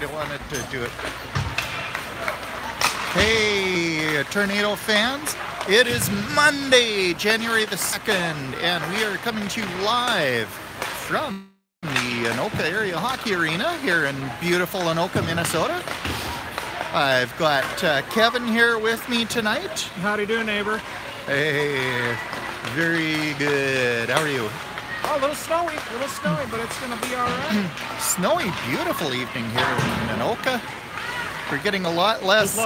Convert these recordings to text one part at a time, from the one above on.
I wanted to do it. Hey, Tornado fans. It is Monday, January the 2nd, and we are coming to you live from the Anoka Area Hockey Arena here in beautiful Anoka, Minnesota. I've got Kevin here with me tonight. Howdy do, neighbor. Hey, very good. How are you? Oh, a little snowy, but it's going to be all right. Snowy, beautiful evening here in Anoka. We're getting a lot less.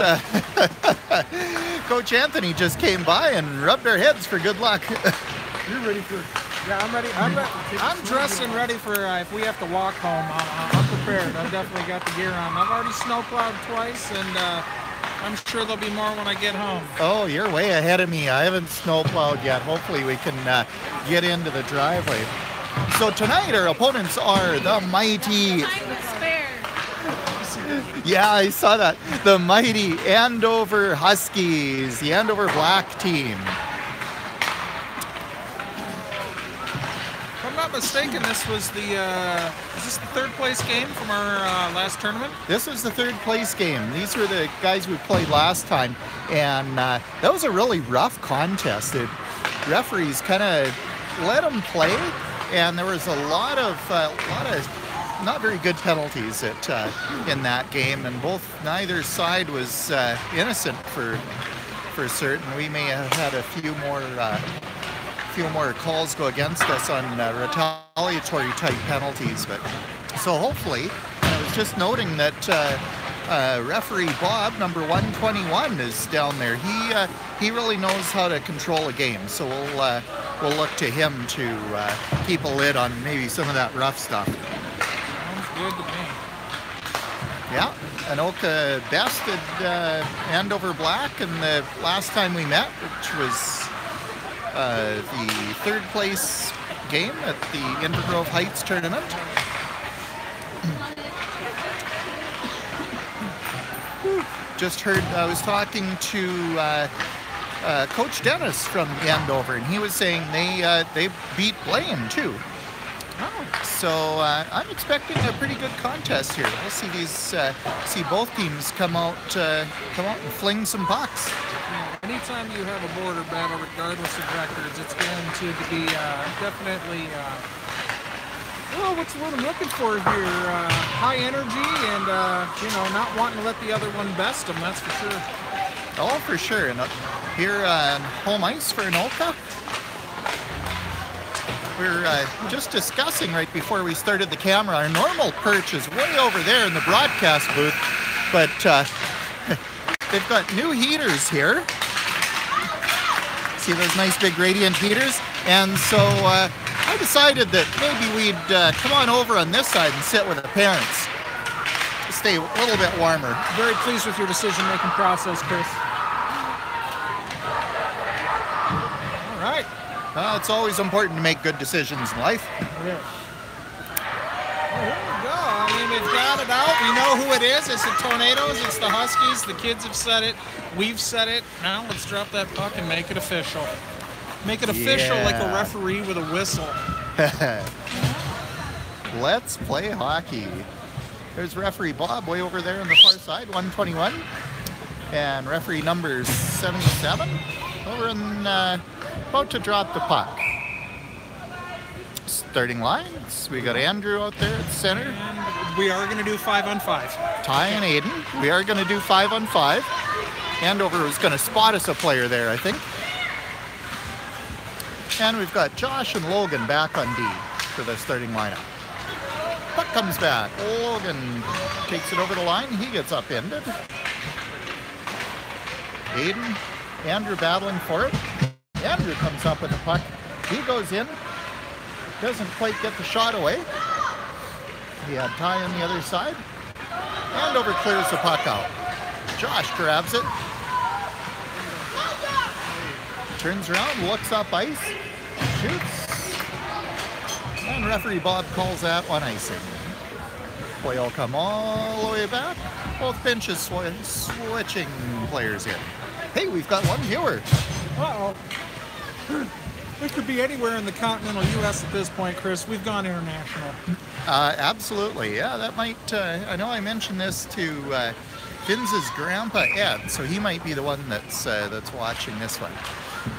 Coach Anthony just came by and rubbed our heads for good luck. You're ready for? Yeah, I'm ready. I'm dressed and ready for if we have to walk home. I'm prepared. I've definitely got the gear on. I've already snowplowed twice, and I'm sure there'll be more when I get home. Oh, you're way ahead of me. I haven't snowplowed yet. Hopefully we can get into the driveway. So tonight our opponents are the mighty... Yeah, I saw that. The mighty Andover Huskies, the Andover Black team. If I'm not mistaken, this was is this the third place game from our last tournament? This was the third place game. These were the guys we played last time, and that was a really rough contest. The referees kind of let them play, and there was a lot of not very good penalties in that game, and neither side was innocent for certain. We may have had a few more calls go against us on retaliatory type penalties, but so hopefully. I was just noting that referee Bob, number 121, is down there. He really knows how to control a game, so we'll look to him to keep a lid on maybe some of that rough stuff. Good to me. Yeah, Anoka bested Andover Black in the last time we met, which was the third place game at the Invergrove Heights tournament. Just heard, I was talking to Coach Dennis from Andover, and he was saying they beat Blaine too. So I'm expecting a pretty good contest here. We'll see both teams come out and fling some pucks. Yeah, anytime you have a border battle, regardless of records, it's guaranteed to be definitely. Well, what's the word I'm looking for here? High energy and not wanting to let the other one best them. That's for sure. Oh, for sure. And here on home ice for Anoka. We were just discussing right before we started the camera. Our normal perch is way over there in the broadcast booth, but they've got new heaters here. See those nice big radiant heaters? And so I decided that maybe we'd come on over on this side and sit with the parents. Stay a little bit warmer. Very pleased with your decision-making process, Chris. All right. It's always important to make good decisions in life. Yeah. Well, here we go. I mean, we've got it out. We know who it is. It's the Tornadoes. It's the Huskies. The kids have said it. We've said it. Now let's drop that puck and make it official. Make it official like a referee with a whistle. Let's play hockey. There's referee Bob way over there on the far side, 121. And referee number 77 over in... about to drop the puck. Starting lines, we got Andrew out there at center. And we are going to do 5-on-5. Ty and Aiden, we are going to do 5-on-5. Andover was going to spot us a player there, I think. And we've got Josh and Logan back on D for the starting lineup. Puck comes back. Logan takes it over the line. He gets upended. Aiden, Andrew battling for it. Andrew comes up with the puck. He goes in. Doesn't quite get the shot away. He had Ty on the other side. Andover clears the puck out. Josh grabs it. Turns around, looks up ice, shoots. And referee Bob calls that one icing. Play will come all the way back. Both benches switching players in. Hey, we've got one viewer. Uh-oh. We could be anywhere in the continental U.S. at this point, Chris. We've gone international. Absolutely, yeah. That might. I know I mentioned this to Finns' grandpa Ed, so he might be the one that's watching this one.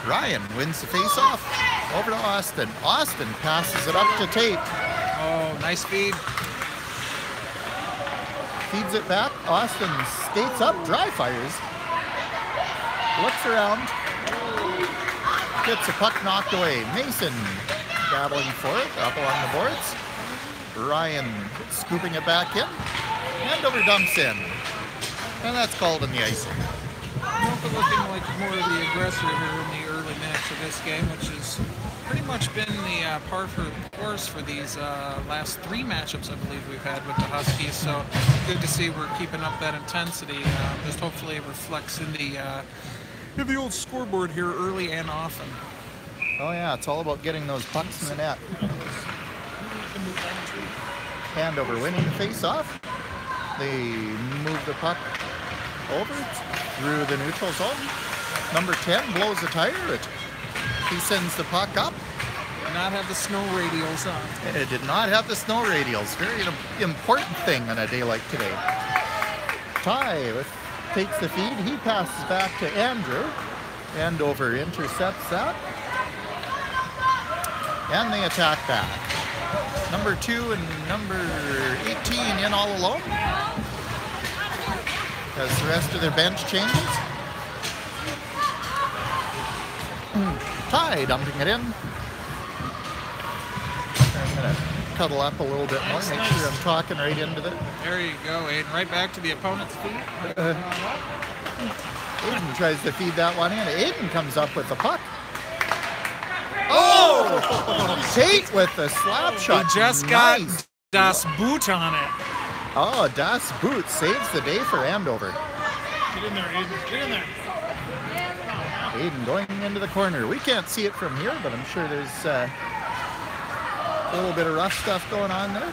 Ryan wins the face-off over to Austin. Austin passes it up to Tate. Oh, nice feed. Feeds it back. Austin skates up, dry fires. Looks around. Gets the puck knocked away. Mason battling for it, up along the boards. Ryan scooping it back in. Andover dumps in. And that's called in the icing. Anoka looking like more of the aggressor here in the early match of this game, which has pretty much been the par for the course for these last 3 matchups I believe we've had with the Huskies. So good to see we're keeping up that intensity. Just hopefully it reflects in the old scoreboard here early and often. Oh yeah, it's all about getting those pucks in the net. Andover winning the face-off. They move the puck over through the neutral zone. Number 10 blows the tire. He sends the puck up. Did not have the snow radials on. It did not have the snow radials. Very important thing on a day like today. Ty takes the feed. He passes back to Andrew. Andover intercepts that. And they attack back. Number 2 and number 18 in all alone. As the rest of their bench changes. Ty dumping it in. I'm going to cuddle up a little bit more, make sure I'm talking right into it. There you go, Aiden. Right back to the opponent's feet. Aiden tries to feed that one in. Aiden comes up with the puck. Oh! Tate with the slap shot. He just got Das Boot on it. Oh, Das Boot saves the day for Andover. Get in there, Aiden. Get in there. Aiden going into the corner. We can't see it from here, but I'm sure there's a little bit of rough stuff going on there.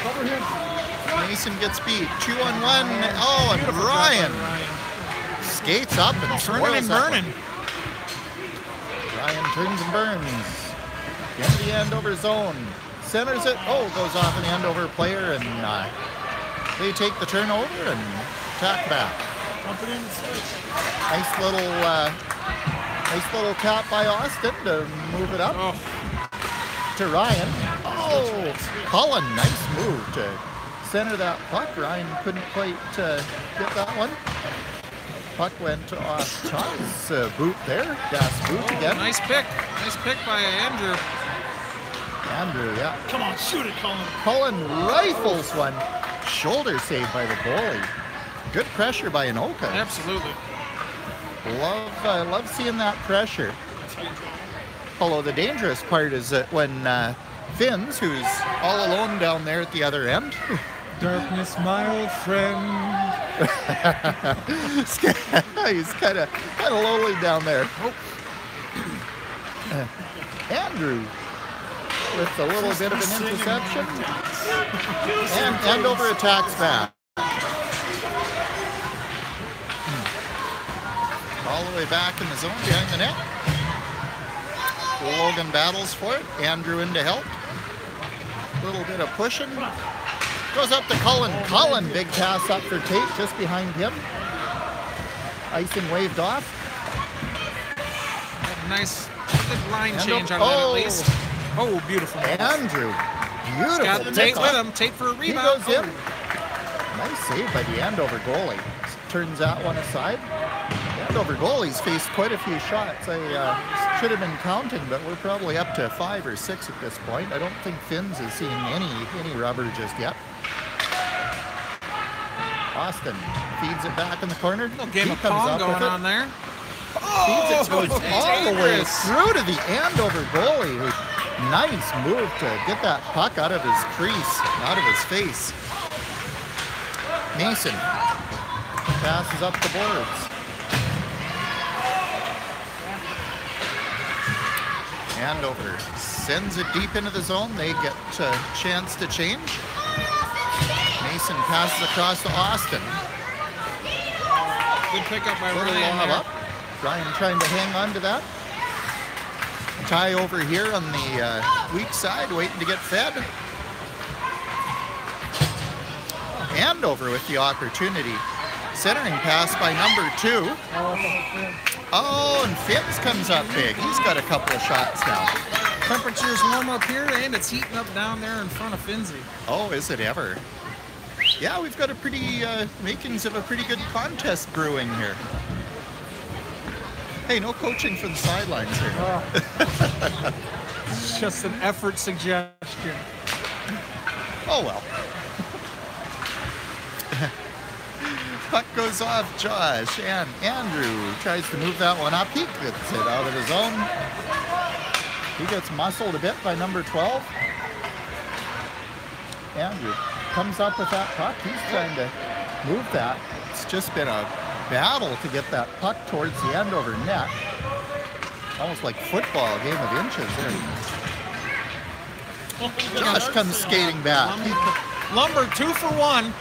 Over here. Mason gets beat. 2-on-1. Oh, and Ryan skates up and turning and burning. Ryan turns and burns. Into the Andover zone. Centers it. Oh, goes off an Andover player, and they take the turnover and attack back. Nice little tap by Austin to move it up to Ryan. Oh, Cullen, nice move to center that puck. Ryan couldn't quite get that one. Puck went off Ty's boot there. Das Boot again. Nice pick by Andrew. Andrew, yeah. Come on, shoot it, Cullen. Cullen rifles one. Shoulder save by the goalie. Good pressure by Anoka. Absolutely. Love seeing that pressure. Although the dangerous part is that when Finns, who's all alone down there at the other end. Darkness, my old friend. He's kind of lonely down there. Andrew with a little bit of an interception. And Andover attacks back. All the way back in the zone behind the net. Logan battles for it. Andrew in to help. A little bit of pushing. Goes up to Cullen. Cullen, big pass up for Tate just behind him. Icing waved off. Nice good line change on that at least. Oh, beautiful. Andrew, beautiful. Got Tate with him. Tate for a rebound. He goes in. Nice save by the Andover goalie. Turns that one aside. Andover goalie's faced quite a few shots. I should have been counting, but we're probably up to 5 or 6 at this point. I don't think Finns has seen any rubber just yet. Austin feeds it back in the corner. Little game of pong going on there. Feeds it, goes all the way through to the Andover goalie. Nice move to get that puck out of his crease, out of his face. Mason passes up the boards. Andover sends it deep into the zone. They get a chance to change. Mason passes across to Austin. Good pickup by Ryan. Up. Ryan trying to hang on to that. Ty over here on the weak side, waiting to get fed. Andover with the opportunity. Centering pass by number 2. Oh, and Finns comes up big. He's got a couple of shots now. Temperature's warm up here, and it's heating up down there in front of Finzi. Oh, is it ever? Yeah, we've got a pretty makings of a pretty good contest brewing here. Hey, no coaching from the sidelines here. It's just an effort suggestion. Oh well. Puck goes off Josh, and Andrew tries to move that one up. He gets it out of his zone. He gets muscled a bit by number 12. Andrew comes up with that puck. He's trying to move that. It's just been a battle to get that puck towards the Andover net. Almost like football, a game of inches there. Josh comes skating back. Lumber 2 for 1.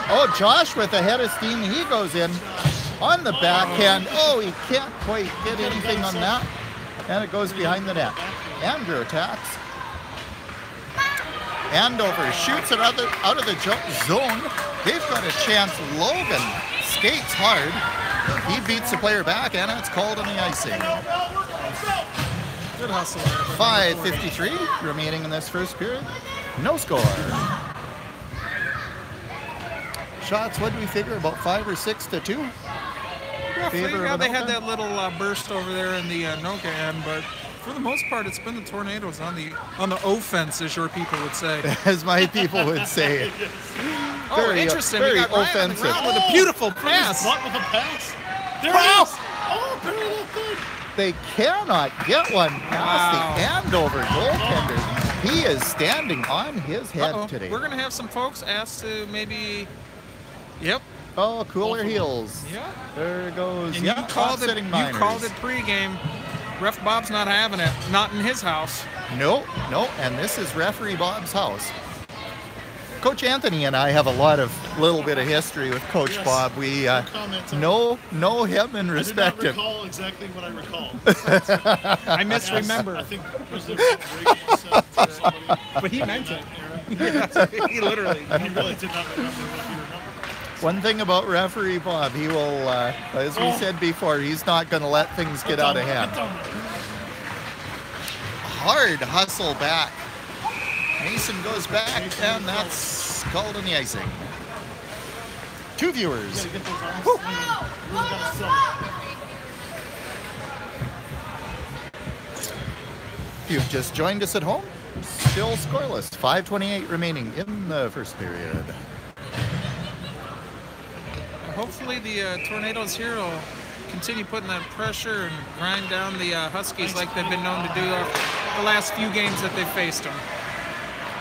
Oh, Josh with a head of steam. He goes in on the backhand. Oh, he can't quite get anything on that. And it goes behind the net. Andrew attacks. Andover shoots it out of the zone. They've got a chance. Logan skates hard. He beats the player back, and it's called on the icing. Good hustle. 5:53 remaining in this first period. No score. Shots, what do we figure? About 5 or 6 to 2? Yeah, they had that little burst over there in the Anoka end, but for the most part, it's been the Tornadoes on the offense, as your people would say. As my people would say. Very interesting. Very we got Ryan offensive. on the ground with a beautiful pass. With a pass. There Wow. it is. Oh, barely that good. They cannot get one past the Andover goaltender. He is standing on his head today. We're going to have some folks asked to maybe... Yep. Oh, cooler heels. Yeah. There it goes. And yeah, you called it minors. pregame. Ref Bob's not having it. Not in his house. No. And this is referee Bob's house. Coach Anthony and I have a little bit of history with Coach Bob. We know him and respect him. I did not recall exactly what I recalled. I misremember. I think President Reagan said to somebody. But he meant it. He literally. He really did not remember what he remembered. One thing about referee Bob, he will, as we said before, he's not going to let things get out of hand. Hard hustle back. Mason goes back, and that's called on the icing. 2 viewers. Woo. If you've just joined us at home, still scoreless. 5:28 remaining in the first period. Hopefully the Tornadoes here will continue putting that pressure and grind down the Huskies like they've been known to do the last few games that they've faced them.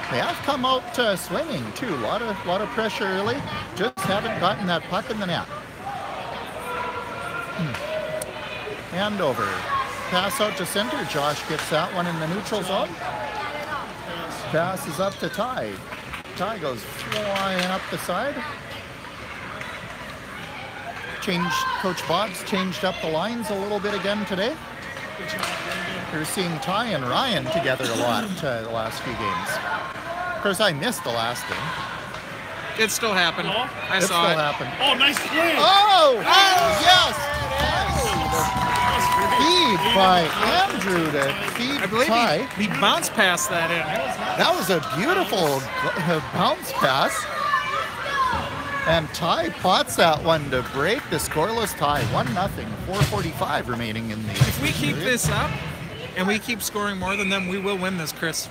They have come out swinging too. A lot of pressure early. Just haven't gotten that puck in the net. Andover. Pass out to center. Josh gets that one in the neutral zone. Pass is up to Ty. Ty goes flying up the side. Coach Bob's changed up the lines a little bit again today. We're seeing Ty and Ryan together a lot the last few games. Of course, I missed the last game. It still happened. Oh, I It saw still it. happened. Oh, nice play. Oh! Yes! Feed by Andrew to feed I believe Ty. he bounced past that in. That was a beautiful bounce pass. And Ty pots that one to break the scoreless tie. 1-0. 4:45 remaining in the If we keep period. this up and we keep scoring more than them, we will win this, Chris.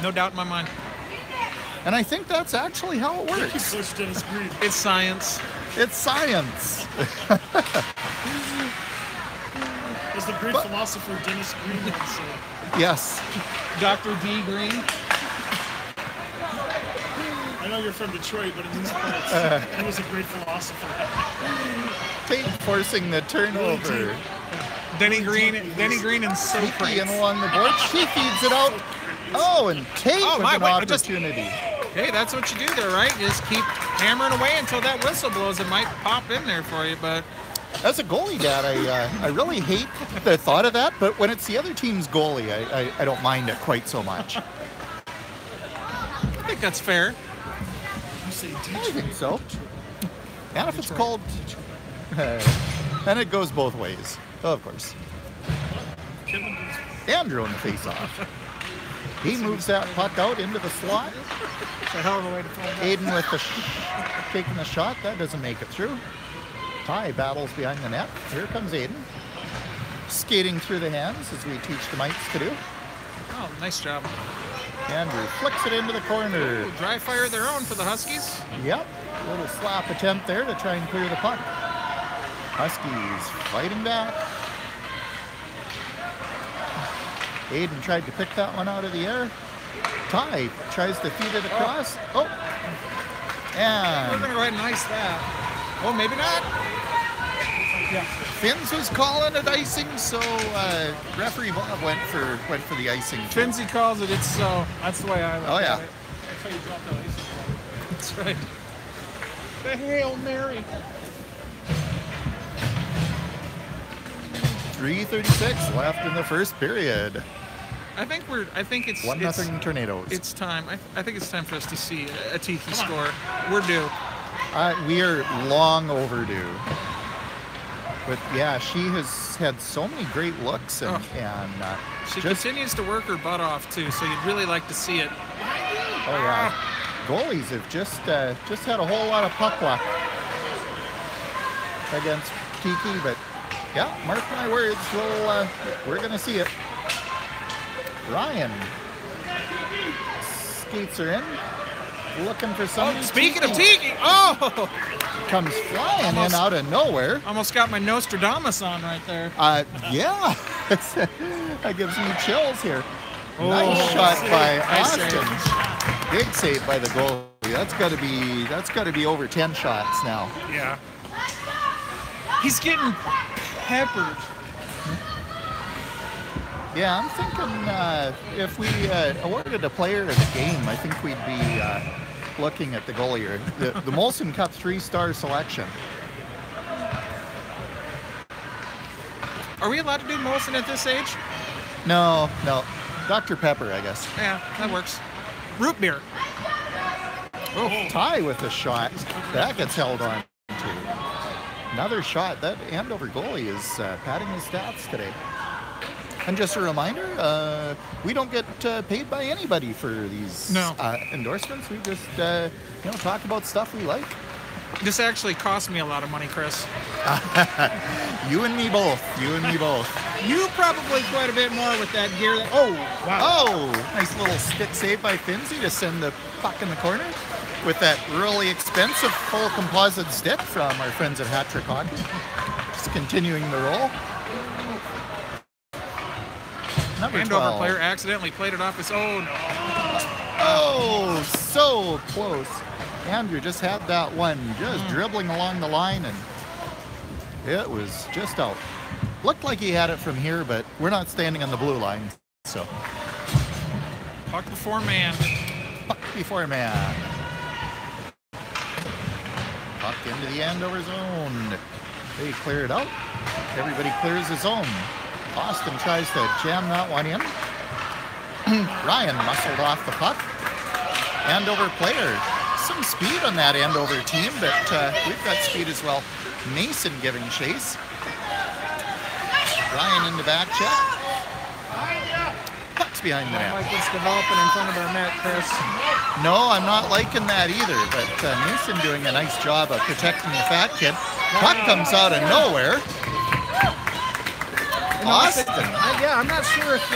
No doubt in my mind. And I think that's actually how it works. Coach Dennis Green. It's science. It's science. As the great philosopher Dennis Green once said. Yes. Dr. D. Green. I know you're from Detroit, but in these parts, he was a great philosopher. Tate forcing the turnover. Denny Green and Sneaky Socrates. and along the board. She feeds it out. Oh, and Tate with an opportunity. Hey, that's what you do there, right? Just keep hammering away until that whistle blows. It might pop in there for you, but As a goalie, Dad, I really hate the thought of that, but when it's the other team's goalie, I don't mind it quite so much. I think that's fair. You say I teacher. think so. And if it's called... and it goes both ways, of course. Kevin goes, Andrew in the face-off. He moves that puck out into the slot. it's a hell of a way to find out. Aiden with taking the shot. That doesn't make it through. Ty battles behind the net. Here comes Aiden. Skating through the hands as we teach the mites to do. Oh, nice job. Andrew flicks it into the corner. Ooh, dry fire their own for the Huskies. Yep. Little slap attempt there to try and clear the puck. Huskies fighting back. Aiden tried to pick that one out of the air. Ty tries to feed it across. Oh. We're And going to go ahead and ice that. Oh, maybe not. Yeah. Finns was calling it icing, so referee Bob went for the icing. too. Finzi calls it, it's so. That's the way I look Oh, at yeah. it. That's how you drop that ice. That's right. The Hail Mary. 3:36 left in the first period. I think it's 1-0 Tornadoes. It's time. I think it's time for us to see a Tiki score. We're due. We are long overdue. But yeah, she has had so many great looks and She just continues to work her butt off too, so you'd really like to see it. oh yeah, goalies have just had a whole lot of puck luck against Tiki, but yeah, mark my words, we're gonna see it. Ryan skates her in, looking for somebody. Speaking of Tiki, oh! Comes flying Almost. in out of nowhere. Almost got my Nostradamus on right there. Yeah, that gives me chills here. Oh, Nice shot by nice Austin. Big save by the goalie. That's got to be over 10 shots now. Yeah. He's getting peppered. Yeah, I'm thinking if we awarded a player of the game, I think we'd be looking at the goalie here. The Molson Cup 3-star selection. Are we allowed to do Molson at this age? No, Dr. Pepper, I guess. Yeah, that works. Root beer. Oh, Ty with a shot. That gets held on to. Another shot. That Andover goalie is padding his stats today. And just a reminder, we don't get paid by anybody for these endorsements. We just, talk about stuff we like. This actually cost me a lot of money, Chris. You and me both. You probably quite a bit more with that gear. Oh, nice little stick save by Finzi to send the puck in the corner with that really expensive full composite stick from our friends at Hat Trick Hockey. Just continuing the roll. Number Andover 12. player accidentally played it off his own. Oh, so close. Andrew just had that one just dribbling along the line, and it was just out. Looked like he had it from here, but we're not standing on the blue line, so. Puck before man. Puck before man. Puck into the Andover zone. They clear it out. Everybody clears his zone. Austin tries to jam that one in. Ryan muscled off the puck. Andover player. Some speed on that Andover team, but we've got speed as well. Mason giving chase. Ryan in the back check. Puck's behind the net. Like it's developing in front of our net, Chris. No, I'm not liking that either, but Mason doing a nice job of protecting the fat kid. Puck comes out of nowhere. Austin. I'm not sure if,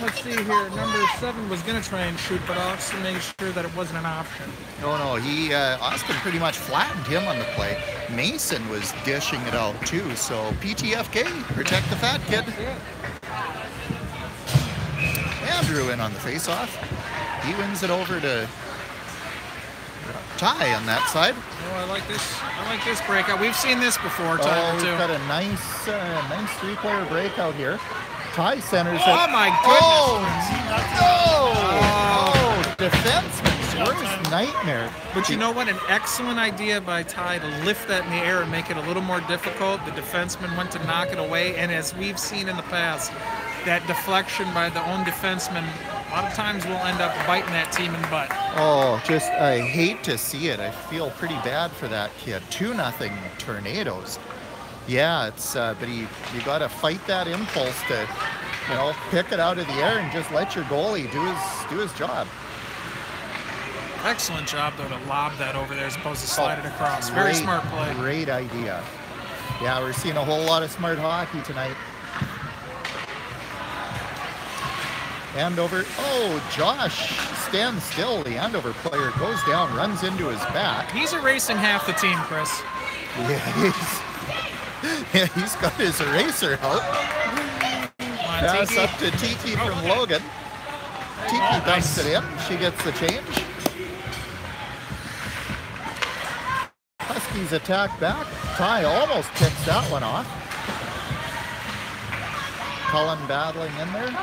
let's see here, number 7 was going to try and shoot, but Austin made sure that it wasn't an option. No, Austin pretty much flattened him on the play. Mason was dishing it out too, so PTFK, protect the fat kid. Andrew in on the face-off. He wins it over to Ty on that side. Oh, I like this breakout. We've seen this before, time or We've two. got a nice three-player breakout here. Ty centers it. Oh my goodness! Oh, defenseman's Door's nightmare. But you know what? An excellent idea by Ty to lift that in the air and make it a little more difficult. The defenseman went to knock it away, and as we've seen in the past, that deflection by the own defenseman a lot of times will end up biting that team in the butt. Oh, I hate to see it. I feel pretty bad for that kid. 2-0 Tornadoes. Yeah, it's but you got to fight that impulse to, pick it out of the air and just let your goalie do his job. Excellent job though to lob that over there as opposed to slide it across. Very smart play. Great idea. Yeah, we're seeing a whole lot of smart hockey tonight. Andover. Oh, Josh stands still. The Andover player goes down, runs into his back. He's erasing half the team, Chris. Yeah, he's got his eraser out. Pass up to Tiki from Logan. Tiki dumps it in. She gets the change. Huskies attack back. Ty almost picks that one off. Cullen battling in there.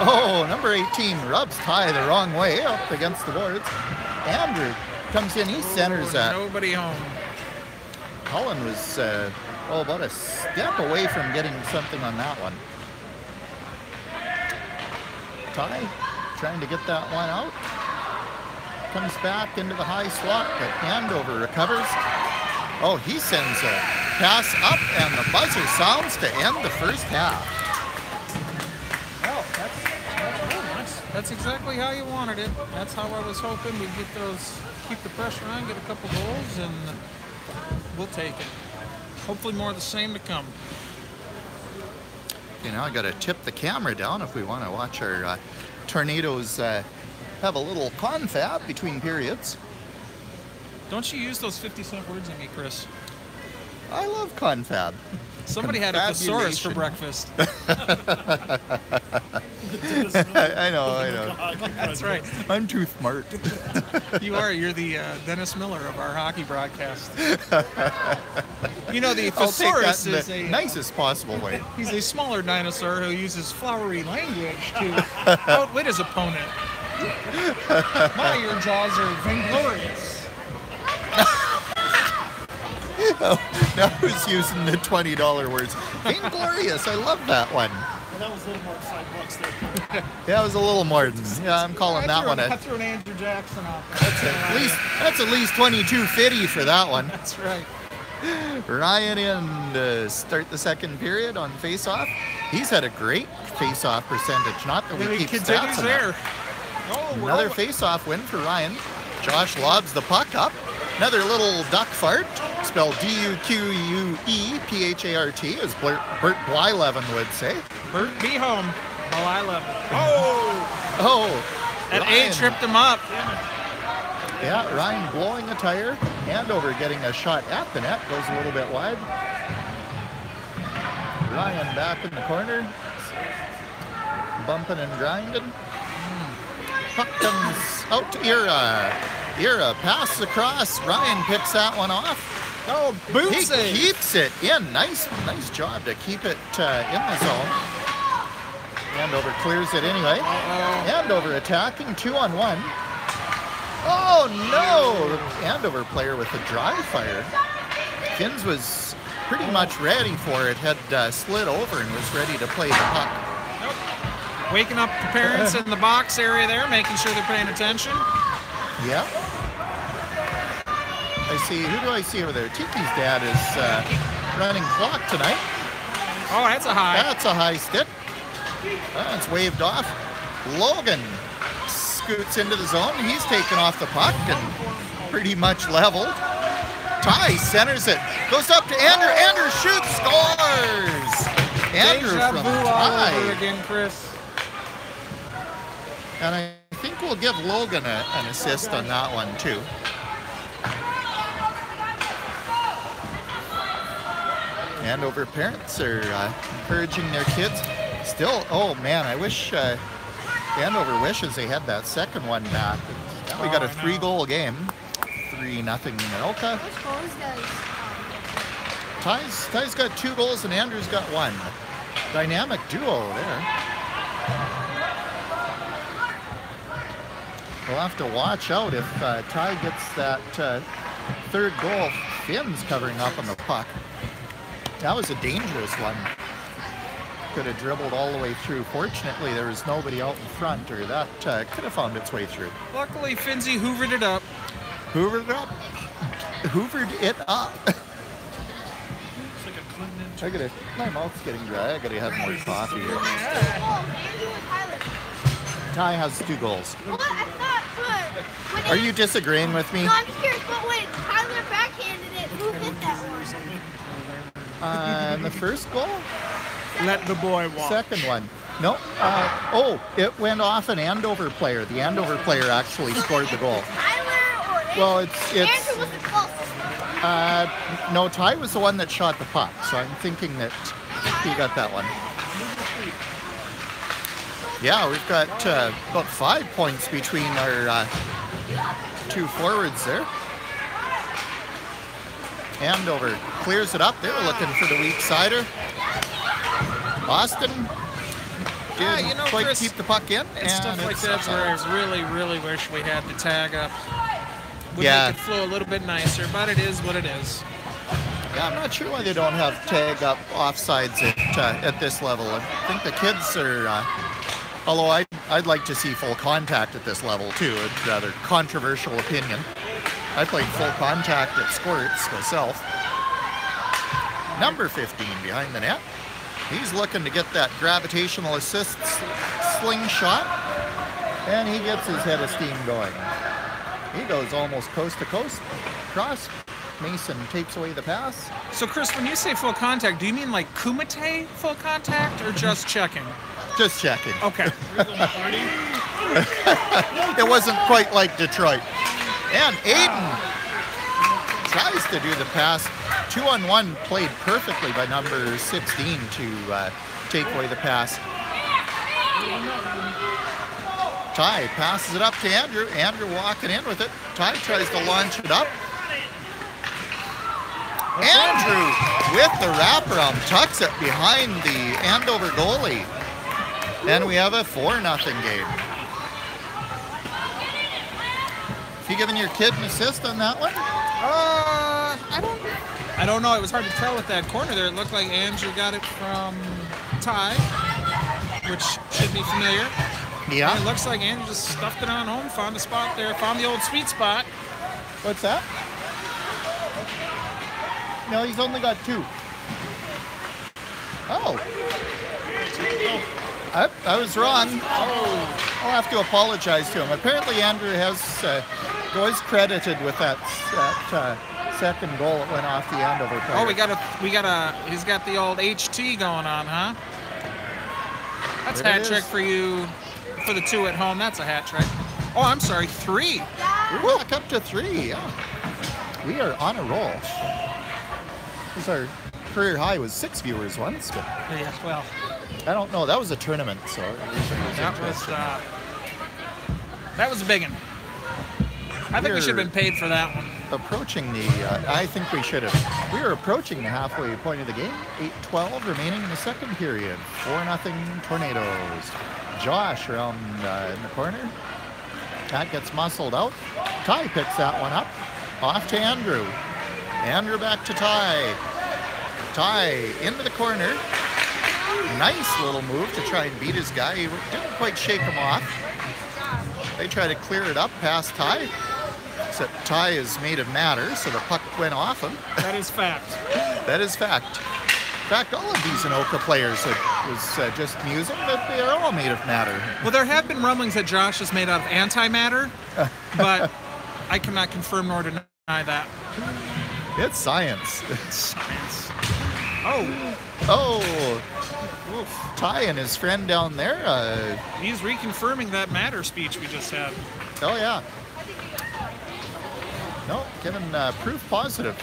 Oh, number 18 rubs Ty the wrong way up against the boards. Andrew comes in, he centers that. Nobody home. Cullen was about a step away from getting something on that one. Ty trying to get that one out. Comes back into the high slot, but Andover recovers. Oh, he sends a pass up, and the buzzer sounds to end the first half. Oh, that's exactly how you wanted it. That's how I was hoping we'd get keep the pressure on, get a couple goals, and we'll take it. Hopefully more of the same to come. I got to tip the camera down if we want to watch our Tornadoes have a little confab between periods. Don't you use those 50-cent words on me, Chris? I love confab. Somebody had a thesaurus for breakfast. I know. That's right. I'm too smart. You are. You're the Dennis Miller of our hockey broadcast. The thesaurus is the nicest possible way. He's a smaller dinosaur who uses flowery language to outwit his opponent. Your jaws are vainglorious. Now who's using the $20 words? Vainglorious, I love that one. Well, that was a little more than $5 there. Yeah, it was a little more than. Yeah, I'm calling that one I threw an Andrew Jackson off. That's at least $22.50 for that one. That's right. Ryan in to start the second period on face-off. He's had a great face-off percentage. Not that we keep stats on there. Another face-off win for Ryan. Josh lobs the puck up. Another little duck fart, spelled D-U-Q-U-E-P-H-A-R-T, as Bert Blylevin would say. Bert, be home. Blylevin. Oh! That A tripped him up. Yeah, Ryan blowing a tire. Andover getting a shot at the net, goes a little bit wide. Ryan back in the corner. Bumping and grinding. Puck comes out to Ira. Ira passes across. Ryan picks that one off. Oh, boots he keeps it in. Nice job to keep it in the zone. Andover clears it anyway. Andover attacking 2-on-1. Oh no! Andover player with a dry fire. Finns was pretty much ready for it. Had slid over and was ready to play the puck. Waking up the parents in the box area there, making sure they're paying attention. Yeah. I see. Who do I see over there? Tiki's dad is running clock tonight. Oh, that's a high. That's a high stick. It's waved off. Logan scoots into the zone. He's taken off the puck and pretty much leveled. Ty centers it. Goes up to Andrew. Andrew shoots, scores. Andrew from Ty. All over again, Chris. And I think we'll give Logan an assist on that one too. Andover parents are encouraging their kids. Still, oh man, I wish Andover wishes they had that second one back. Now we got a 3-goal game. 3-0 Anoka. Ty's got 2 goals and Andrew's got 1. Dynamic duo there. We'll have to watch out if Ty gets that 3rd goal. Finn's covering up on the puck. That was a dangerous one. Could have dribbled all the way through. Fortunately, there was nobody out in front, or that could have found its way through. Luckily, Finzi hoovered it up. Hoovered it up. Hoovered it up. It's like a Clinton. My mouth's getting dry. I gotta have more coffee here. Ty has 2 goals. What? I thought, Are you disagreeing with me? No, I'm curious, but when Tyler backhanded it, who hit that one? The first goal? Let the boy walk. Second one. No. It went off an Andover player. The Andover player actually scored the goal. Tyler or Andrew? Well, it's Andrew was the closest. no, Ty was the one that shot the puck, so I'm thinking that he got that one. Yeah, we've got about 5 points between our 2 forwards there. Andover clears it up. They were looking for the weak sider. Boston didn't quite Chris, keep the puck in. And stuff like that where I really, really wish we had the tag up. Would Yeah. make it flow a little bit nicer, but it is what it is. Yeah, I'm not sure why they don't have tag up offsides at this level. I think the kids are, although I'd like to see full contact at this level too, a rather controversial opinion. I played full contact at Squirts myself. Number 15 behind the net. He's looking to get that gravitational assist slingshot, and he gets his head of steam going. He goes almost coast to coast. Cross. Mason takes away the pass. So, Chris, when you say full contact, do you mean like Kumite full contact or just checking? Just checking. Okay. It wasn't quite like Detroit. And Aiden tries to do the pass. 2-on-1 played perfectly by number 16 to take away the pass. Ty passes it up to Andrew. Andrew walking in with it. Ty tries to launch it up. Andrew with the wraparound tucks it behind the Andover goalie. And we have a 4-0 game. You giving your kid an assist on that one? I don't know. It was hard to tell with that corner there. It looked like Andrew got it from Ty, which should be familiar. Yeah. And it looks like Andrew just stuffed it on home, found the spot there, found the old sweet spot. What's that? No, he's only got 2. Oh. I was wrong. I'll have to apologize to him. Apparently Andrew was credited with that second goal that went off the Andover player. Oh, he's got the old HT going on, huh? That's a There hat it trick is. for you, for the 2 at home. That's a hat trick. Oh, I'm sorry, 3. We're back up to 3, yeah. We are on a roll. Because our career high was 6 viewers once, but Yeah, well, I don't know. That was a tournament, so that was a big one. I think we should have been paid for that one. approaching I think we should have. We are approaching the halfway point of the game. 8:12 remaining in the second period. 4-0 Tornadoes. Josh around in the corner. That gets muscled out. Ty picks that one up. Off to Andrew. Andrew back to Ty. Ty into the corner. Nice little move to try and beat his guy. He didn't quite shake him off. They try to clear it up past Ty. Except Ty is made of matter, so the puck went off him. That is fact. That is fact. In fact, all of these Anoka players, it was just amusing that they are all made of matter. Well, there have been rumblings that Josh is made out of antimatter, but I cannot confirm nor deny that. It's science. Science. Oh, Ty and his friend down there. He's reconfirming that matter speech we just had. Oh, yeah. No, giving proof positive.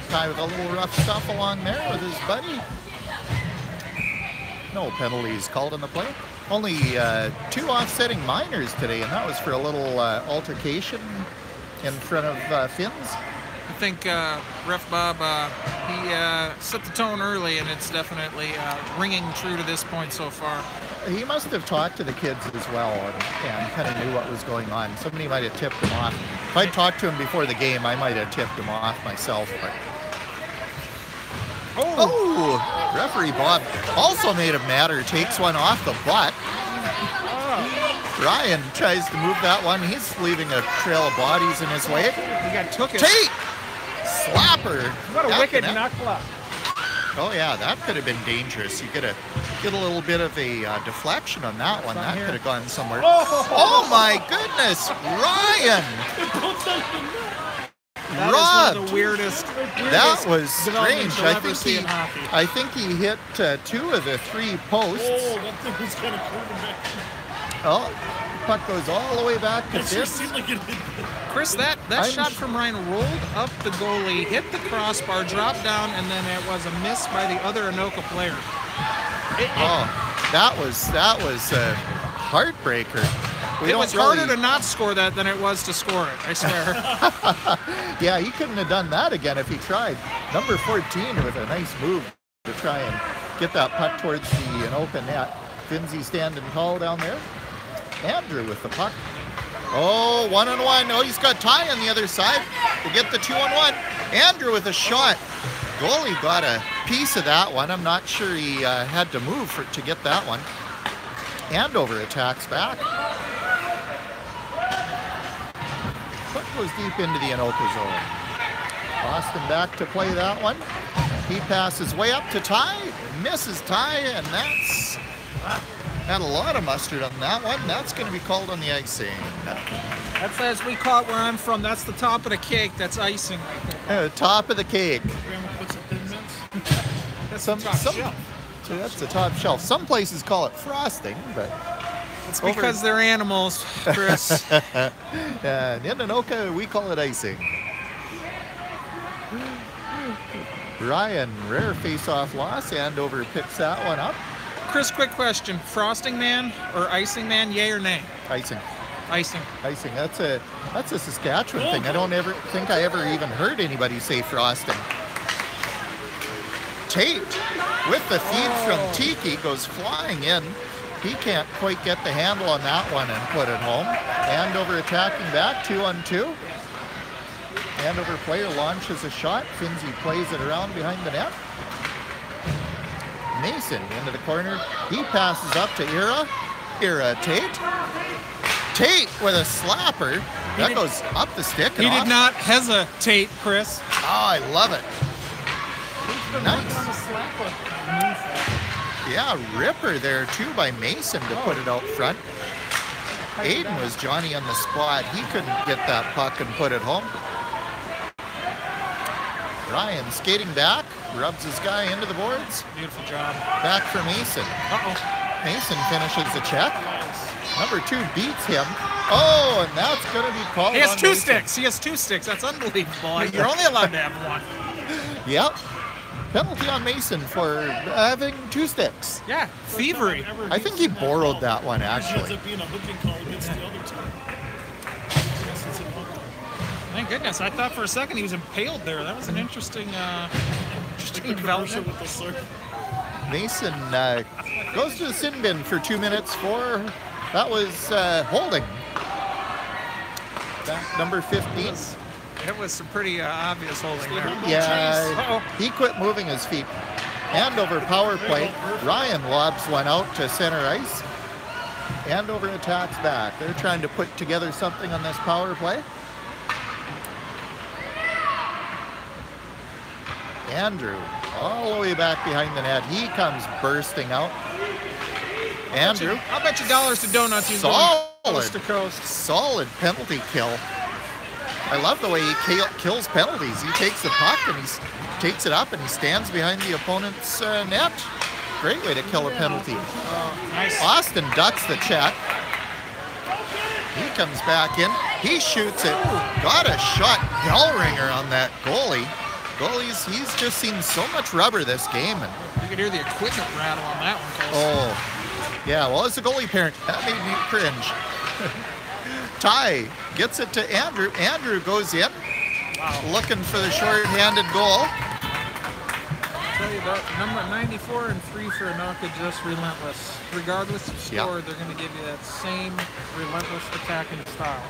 Ty with a little rough stuff along there with his buddy. No penalties called in the play. Only 2 offsetting minors today, and that was for a little altercation in front of Finn's. I think Ref Bob, he set the tone early, and it's definitely ringing true to this point so far. He must have talked to the kids as well and kind of knew what was going on. Somebody might have tipped him off. If I'd talked to him before the game, I might have tipped him off myself. But oh, referee Bob also made it matter. Takes one off the butt. Ryan tries to move that one. He's leaving a trail of bodies in his way. He got took it. Tate! Slapper! What a wicked knuckle. Oh yeah, that could have been dangerous. You get a little bit of a deflection on that one. That could have gone somewhere. Oh my goodness, Ryan! That is one of the weirdest that was strange. In hockey. I think he hit 2 of the 3 posts. Oh, that thing was kind of curving back. Oh, puck goes all the way back to It sure this. seemed like it did. Chris, that shot from Ryan rolled up the goalie, hit the crossbar, dropped down, and then it was a miss by the other Anoka player. That was a heartbreaker. It was harder to not score that than it was to score it, I swear. Yeah, he couldn't have done that again if he tried. Number 14 with a nice move to try and get that puck towards the Anoka net. Finzi standing tall down there. Andrew with the puck. Oh, 1-on-1. Oh, he's got Ty on the other side to get the 2-on-1. Andrew with a shot. Goalie got a piece of that one. I'm not sure he had to move to get that one. Andover attacks back. Puck goes deep into the Anoka zone. Austin back to play that one. He passes way up to Ty. Misses Ty, and that's... Had a lot of mustard on that one. That's going to be called on the icing. That's as we call it where I'm from. That's the top of the cake. That's icing. Top of the cake. Grandma put some Thin Mints. That's the top shelf. So that's the top shelf. Some places call it frosting, but it's because they're animals, Chris. And in Anoka, we call it icing. Ryan, rare face-off loss. Andover picks that one up. Chris, quick question. Frosting man or icing man, yay or nay? Icing. Icing. Icing. That's a Saskatchewan thing. I don't ever think I ever even heard anybody say frosting. Tate with the feed from Tiki goes flying in. He can't quite get the handle on that one and put it home. Andover attacking back, 2-on-2. Andover player launches a shot. Finzi plays it around behind the net. Mason into the corner. He passes up to Ira. Ira Tate. Tate with a slapper. That goes up the stick. He did not hesitate, Chris. Oh, I love it. Nice. Yeah, ripper there too by Mason to put it out front. Aiden was Johnny on the spot. He couldn't get that puck and put it home. Ryan skating back, rubs his guy into the boards. Beautiful job. Back for Mason. Mason finishes the check. Number 2 beats him. Oh, and that's going to be called. He has on 2 Mason. sticks. He has 2 sticks. That's unbelievable. You're only allowed to have one. Yep. Penalty on Mason for having 2 sticks. Yeah, thievery. I think he borrowed that one, It ends actually. up being a hooking call against the other team. Thank goodness. I thought for a second he was impaled there. That was an interesting development. With the circle. Mason goes to the sin bin for 2 minutes for, that was holding. Back number 15. It was some pretty obvious holding there. Yeah, he quit moving his feet. Andover power play. Ryan lobs one out to center ice. Andover attacks back. They're trying to put together something on this power play. Andrew, all the way back behind the net. He comes bursting out. Andrew. I'll bet you dollars to donuts he's going coast to coast. Solid penalty kill. I love the way he kills penalties. He takes the puck and he takes it up and he stands behind the opponent's net. Great way to kill a penalty. Nice. Austin ducks the check. He comes back in. He shoots it. Got a shot bell ringer on that goalie. He's just seen so much rubber this game. And you could hear the equipment rattle on that one, Colson. oh, yeah. Well, as a goalie parent, that made me cringe. Ty gets it to Andrew. Andrew goes in. looking for the short-handed goal. Tell you that number 94 and 3 for Anoka, just relentless. Regardless of score, they're going to give you that same relentless attacking style.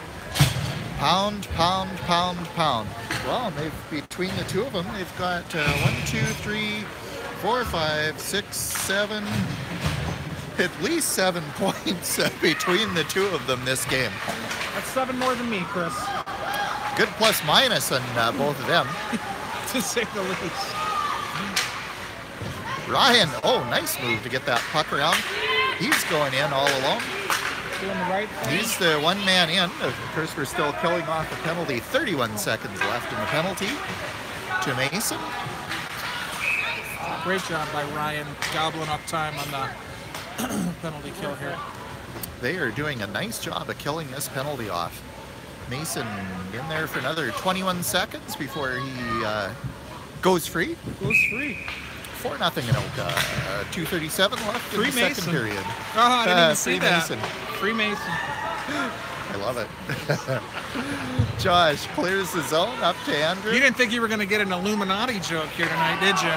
Pound, pound, pound, pound. Well, they've, between the two of them, they've got 1, 2, 3, 4, 5, 6, 7, at least 7 points between the two of them this game. That's 7 more than me, Chris. Good plus minus on both of them. To say the least. Ryan, oh, nice move to get that puck around. He's going in all alone. Doing the right thing. He's the one man in. Of course, we're still killing off the penalty. 31 seconds left in the penalty to Mason. Great job by Ryan gobbling up time on the penalty kill here. They are doing a nice job of killing this penalty off. Mason in there for another 21 seconds before he goes free. Goes free. 4-0 Anoka. 2:37 left in the second period. Oh, I didn't even see that. Mason. Free Mason. I love it. Josh clears the zone up to Andrew. You didn't think you were going to get an Illuminati joke here tonight, did you?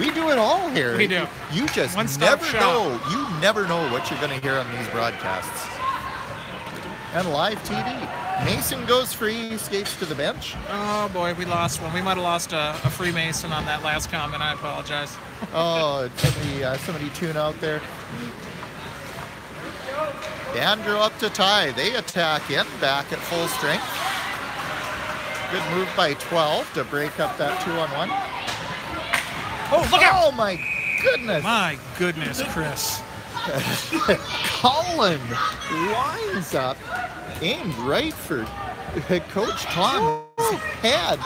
We do it all here. We do. You just One-stop never shop. know. You never know what you're going to hear on these broadcasts. And live TV. Mason goes free, escapes to the bench. Oh boy, we lost one. We might have lost a Freemason on that last comment. I apologize. Oh, somebody tune out there. Andrew up to Ty. They attack in, back at full strength. Good move by 12 to break up that 2-on-1. Oh, look out! Oh my goodness! My goodness, Chris. Colin lines up, aimed right for Coach Tom's head.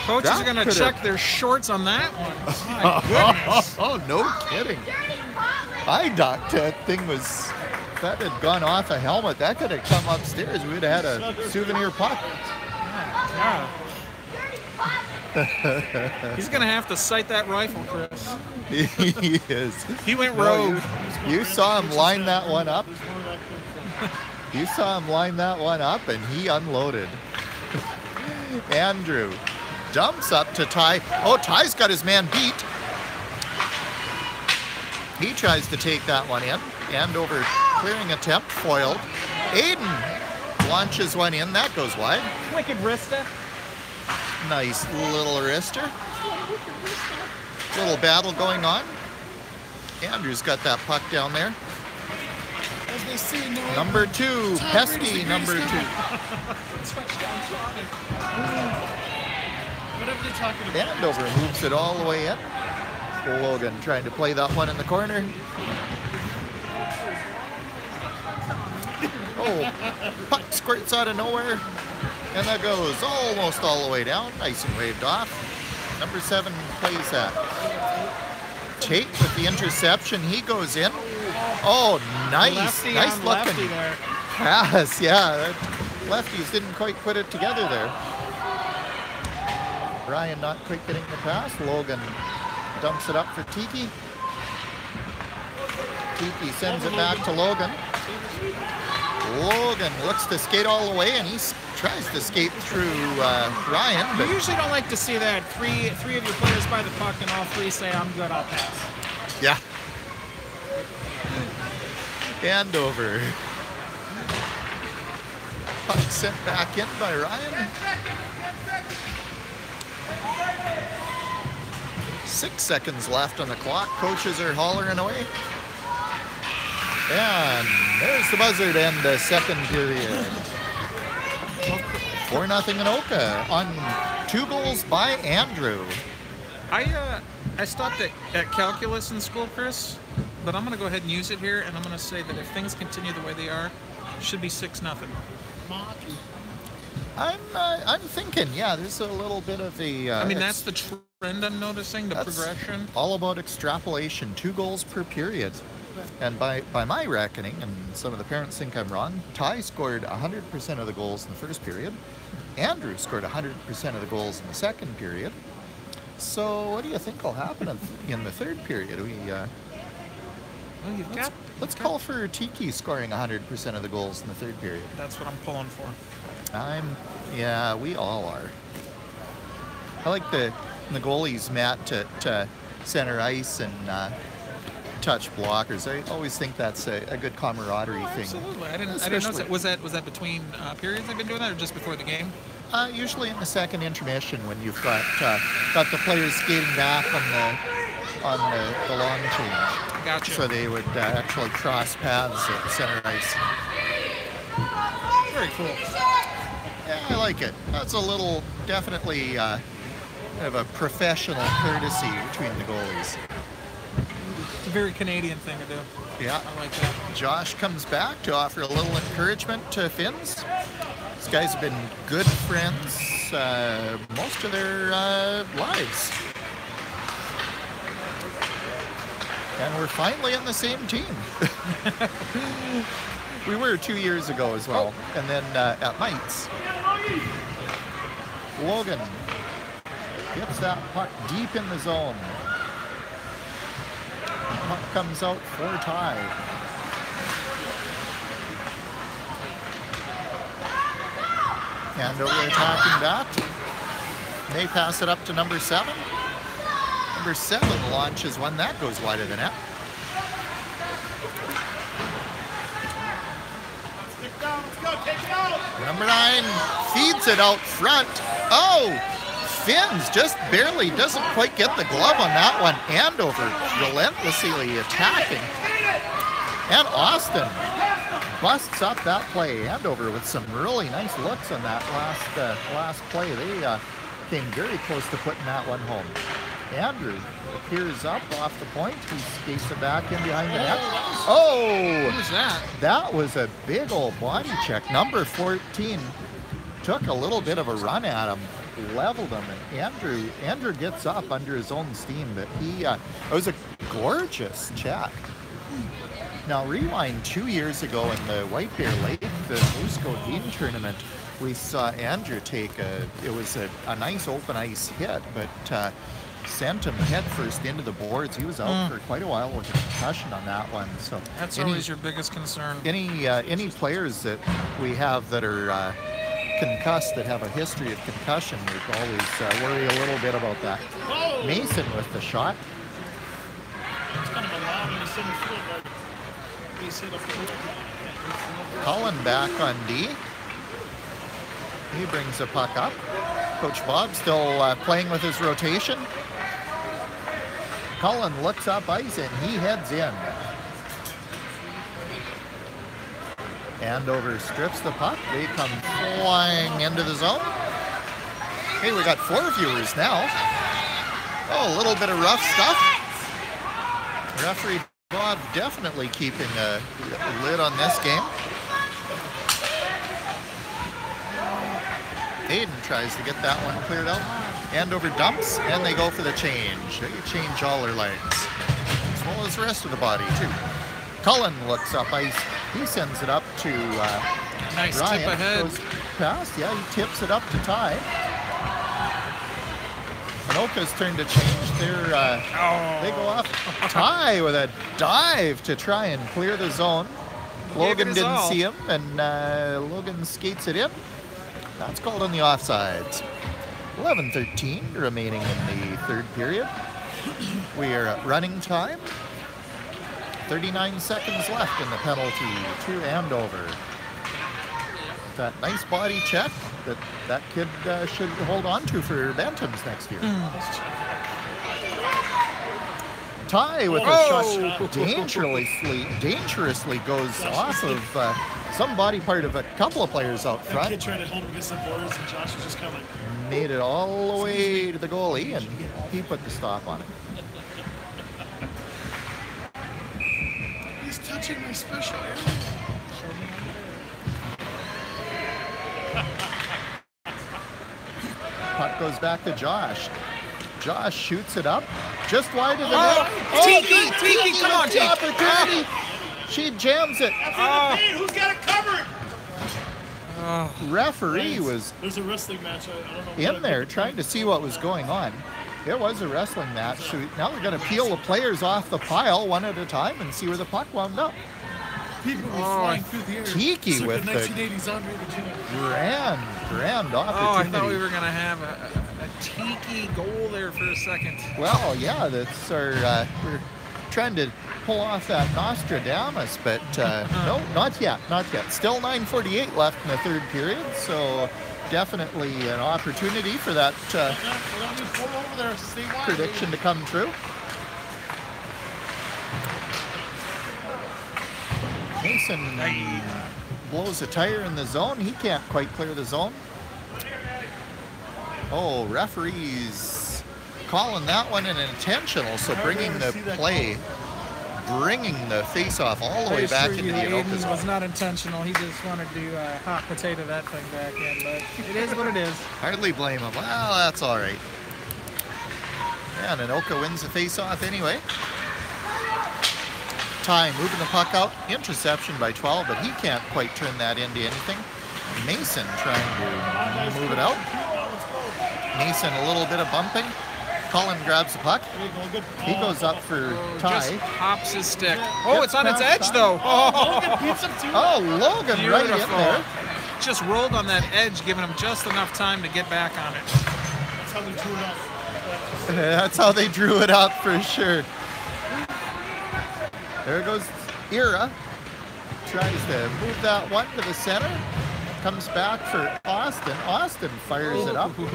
Coaches That are going to could've- check their shorts on that one. My goodness. Oh, no kidding. I ducked. That thing was, that had gone off a helmet. That could have come upstairs. We would have had a souvenir puck. God. He's going to have to sight that rifle, Chris. He is. He went No, rogue. you saw him line that one up. You saw him line that one up, and he unloaded. Andrew dumps up to Ty. Oh, Ty's got his man beat. He tries to take that one in. Andover clearing attempt, foiled. Aiden launches one in. That goes wide. Wicked wrista. Nice little wrister. Little battle going on. Andrew's got that puck down there. As they say, no. Number 2, pesky number 2. Whatever they're talking about. Andover moves it all the way in. Logan trying to play that one in the corner. Oh, puck squirts out of nowhere. And that goes almost all the way down. Nice and waved off. Number 7 plays that. Tate with the interception. He goes in. Oh, nice. Lefty nice on looking lefty there. pass. Yeah, lefties didn't quite put it together there. Ryan not quite getting the pass. Logan dumps it up for Tiki. Tiki sends it back to Logan. Logan looks to skate all the way, and he tries to skate through Ryan. You But usually don't like to see that. Three of your players by the puck and all 3 say, I'm good, I'll pass. yeah. Andover. Puck sent back in by Ryan. 6 seconds left on the clock. Coaches are hollering away. And there's the buzzer to end the second period. 4-0 Anoka on 2 goals by Andrew. I stopped at calculus in school, Chris, but I'm going to go ahead and use it here, and I'm going to say that if things continue the way they are, it should be 6-0. I'm thinking, yeah, there's a little bit of a... I mean, that's the trend I'm noticing, the that's progression. all about extrapolation, 2 goals per period. And by my reckoning, and some of the parents think I'm wrong, Ty scored 100% of the goals in the first period. Andrew scored 100% of the goals in the second period. So what do you think will happen in the third period? Well, you've got... Let's call for Tiki scoring 100% of the goals in the third period. That's what I'm pulling for. Yeah, we all are. I like the goalies mat to center ice and touch blockers. I always think that's a good camaraderie thing. Absolutely. I didn't notice that. Was that between periods they've been doing that, or just before the game? Usually in the second intermission when you've got the players skating back on the long change. Gotcha. So they would actually cross paths at center ice. Very cool. Yeah, I like it. That's a little, definitely kind of a professional courtesy between the goalies. It's a very Canadian thing to do. Yeah. I like that. Josh comes back to offer a little encouragement to Finns. These guys have been good friends most of their lives. And we're finally in the same team. We were 2 years ago as well. And then at Mites, Logan gets that puck deep in the zone. Puck comes out for tie. Andover attacking that. They pass it up to number 7. Number 7 launches one. That goes wide of the net. Number 9 feeds it out front. Oh! Finns just barely doesn't quite get the glove on that one. Andover relentlessly attacking. And Austin busts up that play. Andover with some really nice looks on that last play. They came very close to putting that one home. Andrew appears up off the point. He skates it back in behind the net. Oh! What was that? That was a big old body check. Number 14 took a little bit of a run at him, leveled him, and Andrew gets up under his own steam, but it was a gorgeous check. Now rewind 2 years ago in the White Bear Lake, the Musco Game Tournament, we saw Andrew take it was a nice open ice hit, but sent him head first into the boards. He was out for quite a while with a concussion on that one. So that's always your biggest concern. Any players that we have that are concussed, that have a history of concussion, we always worry a little bit about that. Whoa. Mason with the shot. It's kind of a loud in the center field, but he's hit up the Cullen back on D. He brings the puck up. Coach Bob still playing with his rotation. Cullen looks up ice and he heads in. Andover strips the puck. They come flying into the zone. Hey, we got 4 viewers now. Oh, a little bit of rough stuff. Referee Bob definitely keeping a lid on this game. Hayden tries to get that one cleared out. Andover dumps, and they go for the change. They change all their legs, as well as the rest of the body, too. Cullen looks up ice. He sends it up to nice Ryan. tip ahead. Goes past, yeah, he tips it up to Ty. Anoka's turn to change. They go off. Ty with a dive to try and clear the zone. Logan didn't see him, and Logan skates it in. That's called on the offsides. 11:13 remaining in the third period. We are at running time. 39 seconds left in the penalty to Andover. That nice body check that kid should hold on to for Bantams next year. Ty with a shot dangerously goes off of some body part of a couple of players out front. That kid tried to hold him against the boards and Josh was just coming. Made it all the way to the goalie and he put the stop on it. He's touching my special area. Puck goes back to Josh. Josh shoots it up just wide of the net. Tiki, come on, Tiki. Opportunity. She jams it. Who's got it covered? Referee was There's a wrestling match. I don't know in there trying to see what was going on. It was a wrestling match. So now they're going to peel the players off the pile one at a time and see where the puck wound up. People were flying through the air. Tiki It's like with the the 1980s Andre the Giant. grand Oh, I opportunity. thought we were going to have a tiki goal there for a second. Well, yeah, that's our, we're trying to pull off that Nostradamus, but no, not yet, not yet. Still 9:48 left in the third period, so definitely an opportunity for that We're gonna just pull over there. Stay wide. prediction to come true. Mason blows a tire in the zone. He can't quite clear the zone. Oh, referees calling that one an intentional, so bringing the play, bringing the face-off all the way back into the Anoka Aiden zone. was not intentional. He just wanted to hot potato that thing back in, but it is what it is. Hardly blame him. Well, that's all right. And Anoka wins the face-off anyway. Ty moving the puck out. Interception by 12, but he can't quite turn that into anything. Mason trying to move it out. Mason a little bit of bumping. Cullen grabs the puck. He goes up for Ty. Just hops his stick. Oh, Gets it's on its past edge, Ty. though. Logan beats him too. Oh, Logan right in Beautiful. there. Just rolled on that edge, giving him just enough time to get back on it. That's how they drew it up. That's how they drew it up for sure. There goes Ira. Tries to move that one to the center. Comes back for Austin. Austin fires it up. We're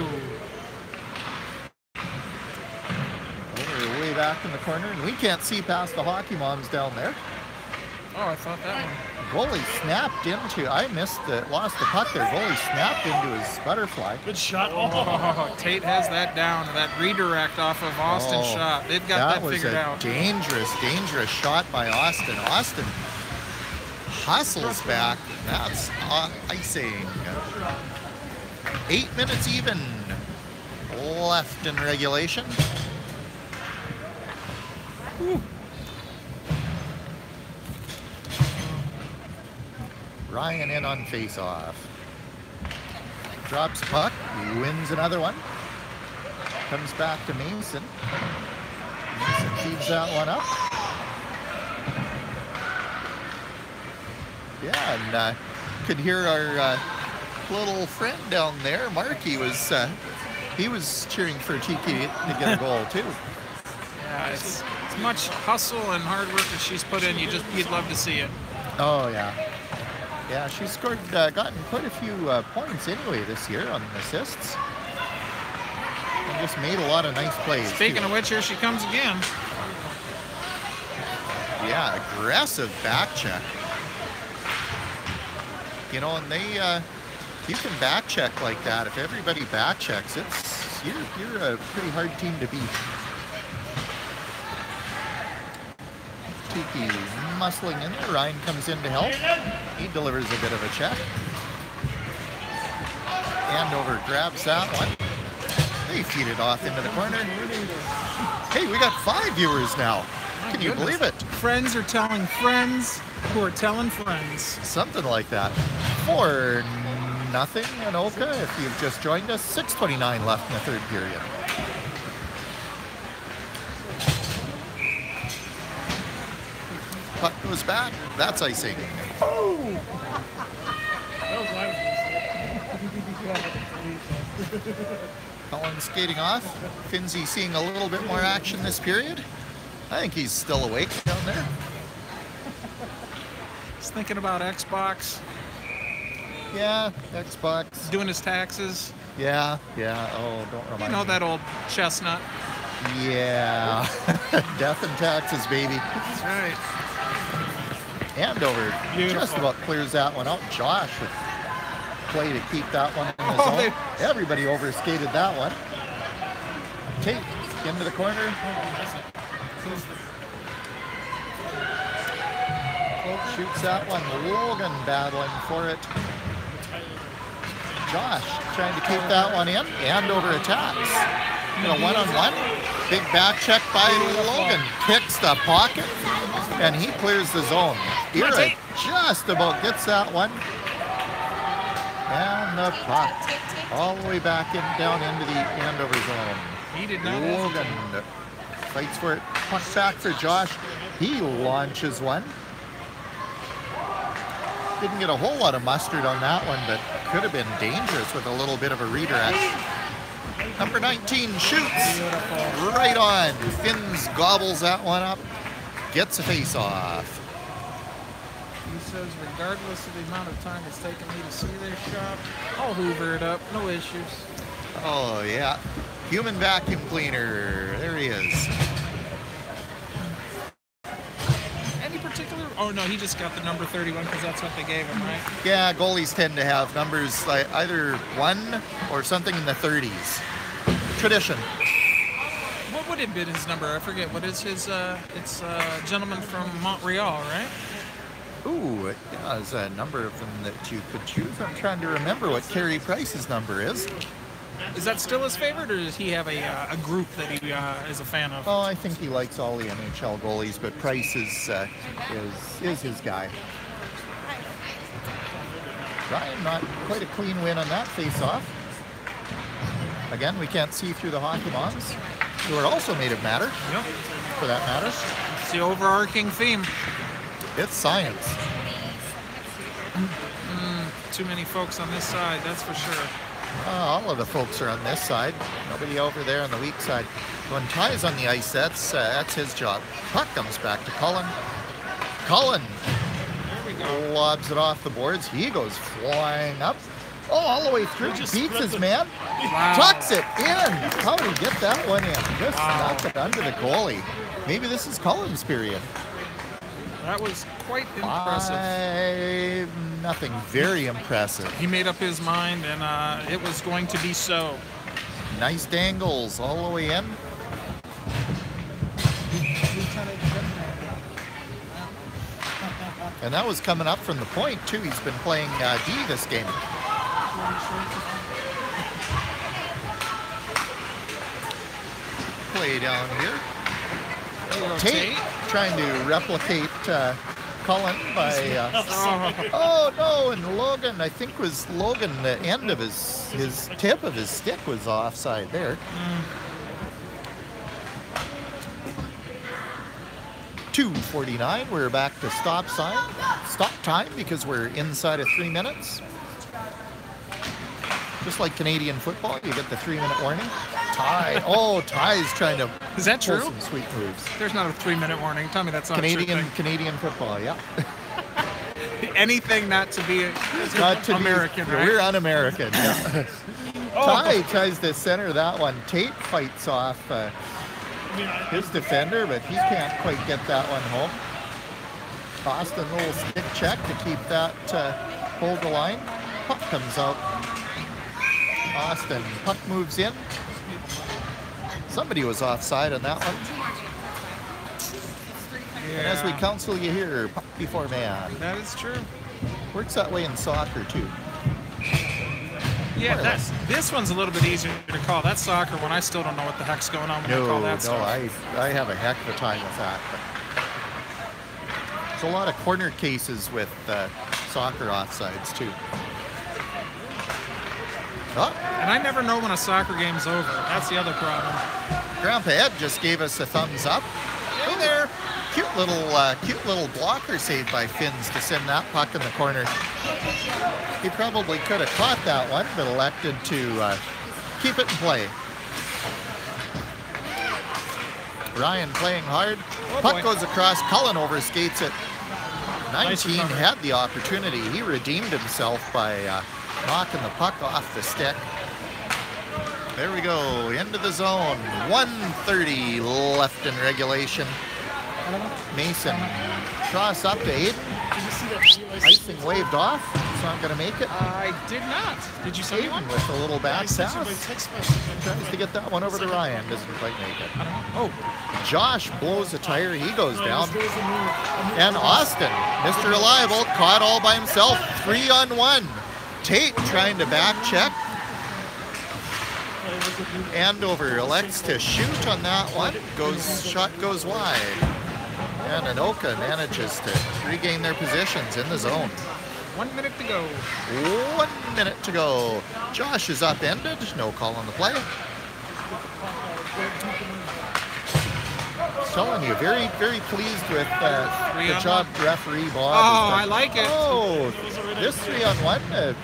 way back in the corner, and we can't see past the hockey moms down there. Oh, I thought that one. Goalie snapped into, I missed the, lost the puck there. Goalie snapped into his butterfly. Good shot. Oh, Tate has that down. That redirect off of Austin's Oh, shot. They've got that was figured a out. dangerous shot by Austin. Austin hustles back. That's icing. 8 minutes even left in regulation. Whew. Ryan in on face-off. Drops puck, wins another one. Comes back to Mason. Mason feeds that one up. Yeah, and could hear our little friend down there, Marky, he was cheering for Tiki to get a goal too. Yeah, it's much hustle and hard work that she's put in. You'd love to see it. Oh yeah. Yeah, she's scored, gotten quite a few points anyway this year on assists. And just made a lot of nice plays. Speaking too. of which, here she comes again. Yeah, aggressive back check. You know, and they, you can back check like that. If everybody back checks, you're a pretty hard team to beat. Tiki muscling in there. Ryan comes in to help. He delivers a bit of a check. Andover grabs that one. They feed it off into the corner. Hey, we got 5 viewers now. Can you believe it? Friends are telling friends who are telling friends. Something like that. 4-0 Anoka if you've just joined us. 6:29 left in the third period. Puck goes back. That's icing. That was what I was gonna say. Cullen skating off. Finzi seeing a little bit more action this period. I think he's still awake down there. He's thinking about Xbox, Yeah, Xbox. doing his taxes. Yeah. Oh, don't remind You know me. that old chestnut. Yeah. Death and taxes, baby. That's right. Andover Beautiful. just about clears that one out. Josh with play to keep that one in the Oh, zone. Everybody overskated that one. Tate into the corner. Shoots that one. Logan battling for it. Josh trying to keep that one in. Andover attacks. In a one-on-one. Big back check by Logan. Kicks the pocket. And he clears the zone. Ira just about gets that one. And the puck all the way back in, down into the Andover zone. He did not. Logan fights for it. Puck back for Josh. He launches one. Didn't get a whole lot of mustard on that one, but could have been dangerous with a little bit of a redirect. Number 19 shoots right on. Finns gobbles that one up. Gets a face-off. He says, regardless of the amount of time it's taken me to see this shot, I'll hoover it up. No issues. Oh, yeah. Human vacuum cleaner. There he is. Any particular? Oh, no, he just got the number 31 because that's what they gave him, right? Yeah, goalies tend to have numbers like either 1 or something in the 30s. Tradition. What would have been his number? I forget. What is his? It's a gentleman from Montreal, right? Ooh, yeah, there's a number of them that you could choose. I'm trying to remember what Carey Price's number is. Is that still his favorite, or does he have a group that he is a fan of? Oh, I think he likes all the NHL goalies, but Price is his guy. Ryan, not quite a clean win on that face-off. Again, we can't see through the hockey moms, who are also made of matter, Yep. for that matter. It's the overarching theme. It's science. Too many folks on this side, that's for sure. All of the folks are on this side. Nobody over there on the weak side. When Ty's on the ice, that's his job. Puck comes back to Cullen. Cullen lobs it off the boards. He goes flying up. Oh, all the way through. Beats his man. Wow. Tucks it in. How did he get that one in? Just snuck it under the goalie. Maybe this is Cullen's period. That was quite impressive. Nothing. Very impressive. He made up his mind, and it was going to be so. Nice dangles all the way in. And that was coming up from the point, too. He's been playing D this game. Play down here. Tate trying to replicate Cullen by... oh, no, and Logan, I think was Logan, the end of his tip of his stick was offside there. 2:49, we're back to stop time because we're inside of 3 minutes. Just like Canadian football, you get the 3-minute warning. Ty, Ty's trying to Is that pull true? some sweet moves. There's not a 3-minute warning. Tell me that's not a true thing. Canadian football, yeah. Anything not to be American, right? We're un-American. Yeah. Ty tries to center that one. Tate fights off his defender, but he can't quite get that one home. Austin, a little stick check to keep that hold the line. Puck comes out. Austin, puck moves in. Somebody was offside on that one. Yeah. And as we counsel you here, puck before man. That is true. Works that way in soccer too. Yeah, this one's a little bit easier to call. That's soccer when I still don't know what the heck's going on when I call that stuff. I have a heck of a time with that. But there's a lot of corner cases with soccer offsides too. Oh. And I never know when a soccer game's over. That's the other problem. Grandpa Ed just gave us a thumbs up. Hey there. Cute little blocker saved by Finns to send that puck in the corner. He probably could have caught that one, but elected to keep it in play. Ryan playing hard. Puck goes across. Cullen overskates it. 19 had the opportunity. He redeemed himself by knocking the puck off the stick. There we go, into the zone. 1:30 left in regulation. Mason, cross up to Aiden. Icing waved off. It's not going to make it. I did not. Did you see one? Aiden with a little back pass. Tries to get that one over to Ryan. Doesn't quite make it. Oh, Josh blows a tire. He goes down. And Austin, Mr. Reliable, caught all by himself. 3-on-1. Tate trying to back check. Andover elects to shoot on that one. Shot goes wide. And Anoka manages to regain their positions in the zone. 1 minute to go. 1 minute to go. Josh is upended. No call on the play. telling you, very, very pleased with the 3-on-1. job referee Bob. Oh, has I done. like it. Oh, this 3-on-1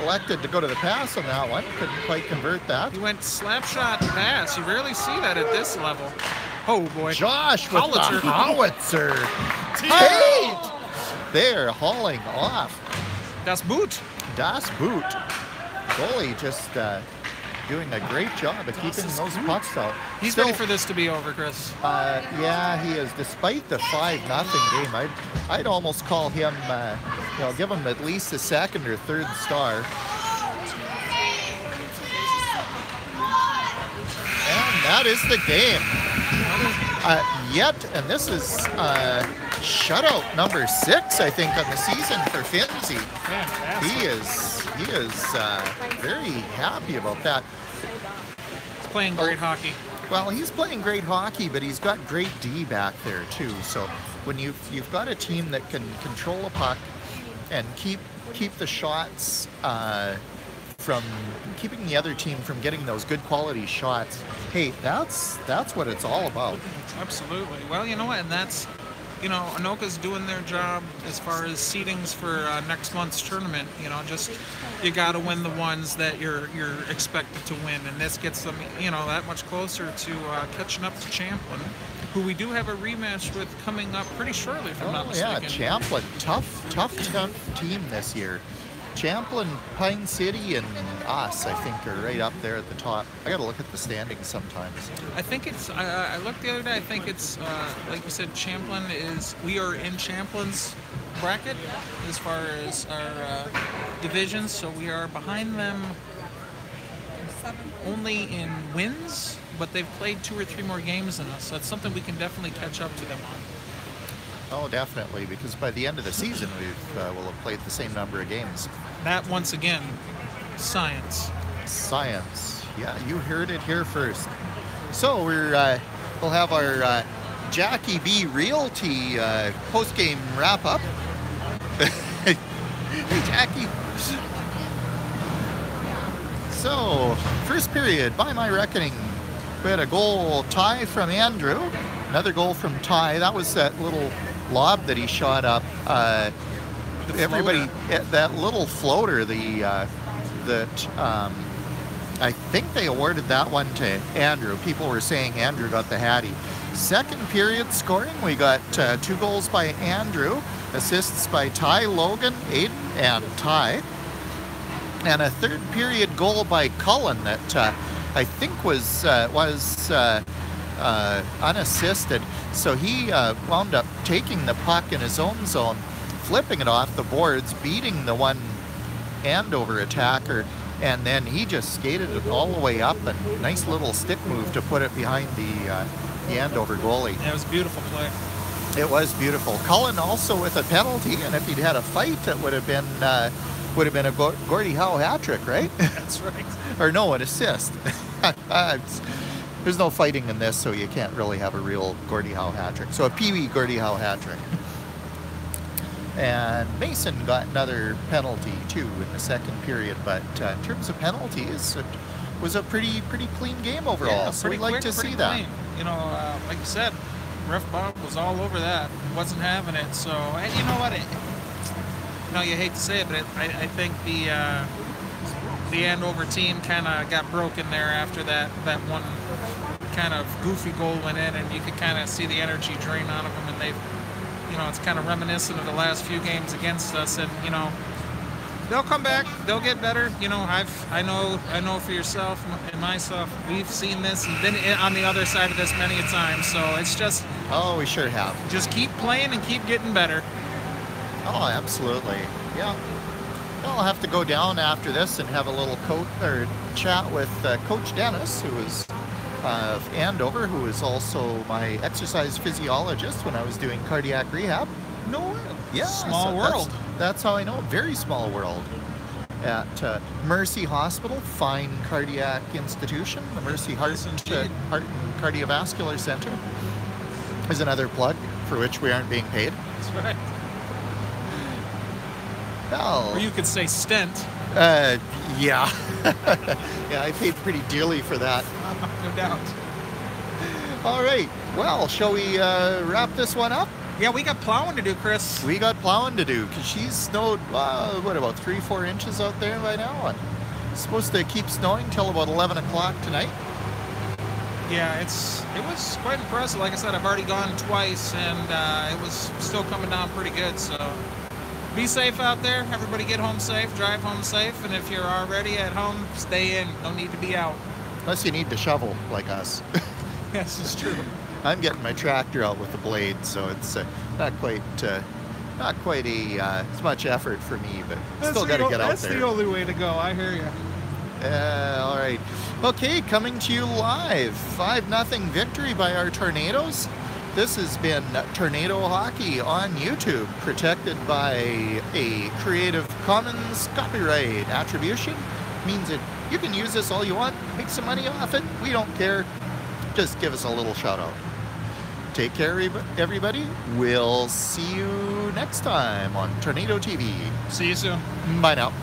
elected to go to the pass on that one. Couldn't quite convert that. He went slap shot pass. You rarely see that at this level. Oh boy. Josh with Howitzer. the howitzer. Hey! They're hauling off. Das Boot. Das Boot. Goalie just doing a great job of keeping those pucks out. He's Still, ready for this to be over, Chris. yeah, he is. Despite the 5-0 game, I'd almost call him, give him at least a second or third star. And that is the game. And this is shutout number 6, I think, on the season for Finzi. He is very happy about that. He's playing great hockey. Well, he's playing great hockey, but he's got great D back there too. So when you've got a team that can control a puck and keep the shots from keeping the other team from getting those good quality shots, hey, that's what it's all about. Absolutely. Well, you know what, and that's, Anoka's doing their job as far as seedings for next month's tournament. Just you got to win the ones that you're expected to win, and this gets them, that much closer to catching up to Champlin, who we do have a rematch with coming up pretty shortly, if I'm not mistaken. Yeah, Champlin, tough team this year. Champlin, Pine City, and us, I think, are right up there at the top. I got to look at the standings sometimes. I think it's, I looked the other day, I think it's, like you said, Champlin we are in Champlin's bracket as far as our divisions, so we are behind them only in wins, but they've played 2 or 3 more games than us, so that's something we can definitely catch up to them on. Oh, definitely, because by the end of the season, we'll have played the same number of games. That, once again, science. Science. Yeah, you heard it here first. So we'll have our Jackie B Realty post-game wrap-up. Hey, Jackie. So, first period, by my reckoning, we had a goal tie from Andrew, another goal from Ty. That was that little lob that he shot up. Everybody, that little floater, I think they awarded that one to Andrew. People were saying Andrew got the hattie. Second period scoring, we got 2 goals by Andrew, assists by Ty, Logan, Aiden, and Ty. And a third period goal by Cullen that I think was unassisted. So he wound up taking the puck in his own zone, flipping it off the boards, beating the one Andover attacker, and then he just skated it all the way up, and nice little stick move to put it behind the Andover goalie. Yeah, it was a beautiful play. It was beautiful. Cullen also with a penalty, and if he'd had a fight, it would have been a Gordie Howe hat trick, right? That's right. Or no, an assist. There's no fighting in this, so you can't really have a real Gordie Howe hat trick. So a Peewee Gordie Howe hat trick. And Mason got another penalty too in the second period, but in terms of penalties, it was a pretty clean game overall. Yeah, so we like to see that. Like you said, Ref Bob was all over that. Wasn't having it. So, and you know what? You hate to say it, but I think the Andover team kind of got broken there after that one kind of goofy goal went in, and you could kind of see the energy drain out of them, and they've, it's kind of reminiscent of the last few games against us, and they'll come back, they'll get better. I know for yourself and myself, we've seen this and been on the other side of this many a time, so it's just, oh, we sure have. Just keep playing and keep getting better. Oh, absolutely. Yeah. I'll have to go down after this and have a little chat with Coach Dennis, who is of Andover, who is also my exercise physiologist when I was doing cardiac rehab. No way. Yeah. Small world. That's how I know. Very small world. At Mercy Hospital, fine cardiac institution. The Mercy Heart and Cardiovascular Center is another plug for which we aren't being paid. That's right. Well, or you could say stent. Yeah. Yeah, I paid pretty dearly for that. No doubt. All right. Well, shall we wrap this one up? Yeah, we got plowing to do, Chris. We got plowing to do because she's snowed, what, about 3-4 inches out there by now? And it's supposed to keep snowing till about 11 o'clock tonight. Yeah, it was quite impressive. Like I said, I've already gone twice, and it was still coming down pretty good. So be safe out there. Everybody get home safe, drive home safe, and if you're already at home, stay in. No need to be out. Unless you need to shovel like us. Yes, it's true. I'm getting my tractor out with the blade, so it's not quite as much effort for me, but still got to get out That's there. the only way to go. I hear you. All right. Okay, coming to you live. 5-0 victory by our Tornadoes. This has been Tornado Hockey on YouTube, protected by a Creative Commons copyright attribution. Means that you can use this all you want, make some money off it. We don't care. Just give us a little shout out. Take care, everybody. We'll see you next time on Tornado TV. See you soon. Bye now.